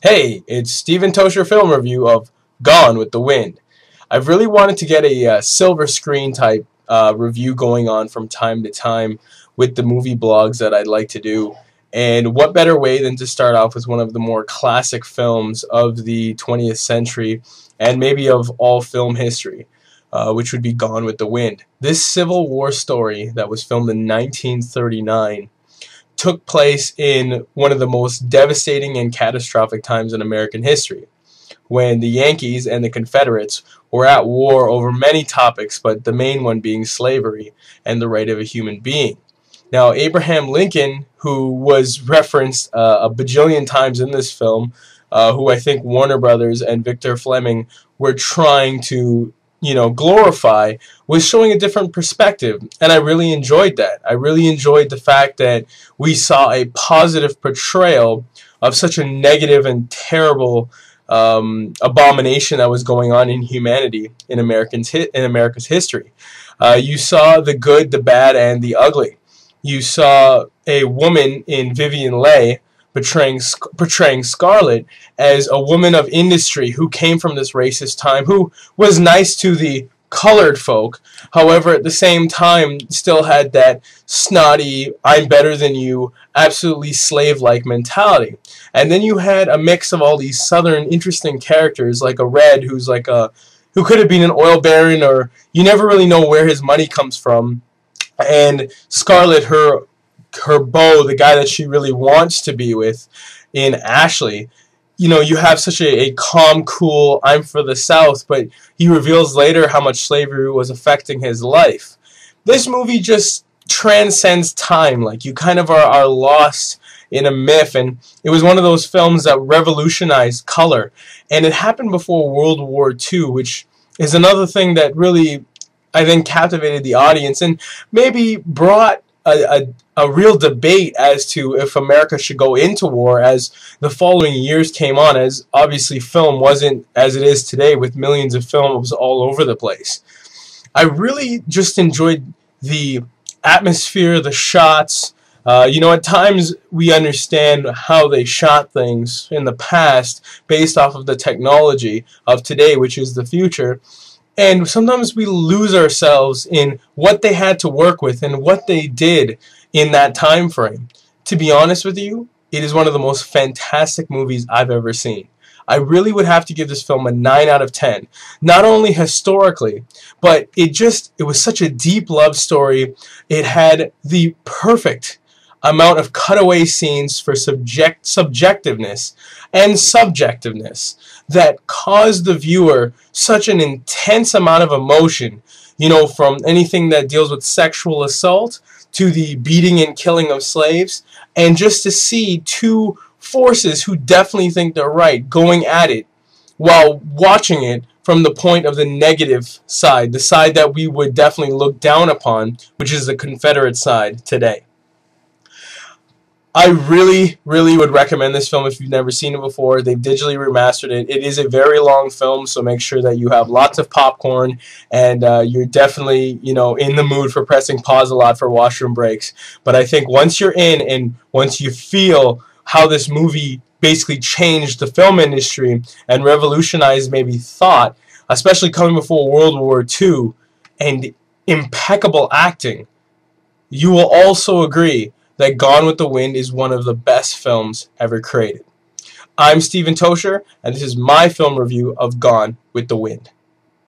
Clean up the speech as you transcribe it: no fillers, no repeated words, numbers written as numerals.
Hey, it's Steven Tocher film review of Gone with the Wind. I've really wanted to get a silver screen type review going on from time to time with the movie blogs that I'd like to do. And what better way than to start off with one of the more classic films of the 20th century and maybe of all film history, which would be Gone with the Wind. This Civil War story that was filmed in 1939 took place in one of the most devastating and catastrophic times in American history, when the Yankees and the Confederates were at war over many topics, but the main one being slavery and the right of a human being. Now, Abraham Lincoln, who was referenced a bajillion times in this film, who I think Warner Brothers and Victor Fleming were trying to glorify, was showing a different perspective, and I really enjoyed that. I really enjoyed the fact that we saw a positive portrayal of such a negative and terrible abomination that was going on in humanity in America's history. You saw the good, the bad, and the ugly. You saw a woman in Vivian Leigh portraying Scarlett as a woman of industry who came from this racist time, who was nice to the colored folk, however at the same time still had that snotty, I'm better than you, absolutely slave-like mentality. And then you had a mix of all these southern interesting characters, like a Red who could have been an oil baron, or you never really know where his money comes from, and Scarlett, her beau, the guy that she really wants to be with in Ashley. You have such a calm, cool, I'm for the South, but he reveals later how much slavery was affecting his life. This movie just transcends time. Like, you kind of are lost in a myth, and it was one of those films that revolutionized color. And it happened before World War II, which is another thing that really, I think, captivated the audience and maybe brought a real debate as to if America should go into war as the following years came on, as obviously film wasn't as it is today with millions of films all over the place. I really just enjoyed the atmosphere, the shots. At times we understand how they shot things in the past based off of the technology of today, which is the future. And sometimes we lose ourselves in what they had to work with and what they did in that time frame. To be honest with you, it is one of the most fantastic movies I've ever seen. I really would have to give this film a 9 out of 10. Not only historically, but it was such a deep love story. It had the perfect amount of cutaway scenes for subjectiveness and subjectiveness that caused the viewer such an intense amount of emotion, from anything that deals with sexual assault to the beating and killing of slaves, and just to see two forces who definitely think they're right going at it while watching it from the point of the negative side, the side that we would definitely look down upon, which is the Confederate side today. I really, really would recommend this film if you've never seen it before. They've digitally remastered it. It is a very long film, so make sure that you have lots of popcorn and you're definitely, in the mood for pressing pause a lot for washroom breaks. But I think once you're in and once you feel how this movie basically changed the film industry and revolutionized maybe thought, especially coming before World War II, and impeccable acting, you will also agree that Gone with the Wind is one of the best films ever created. I'm Steven Tocher, and this is my film review of Gone with the Wind.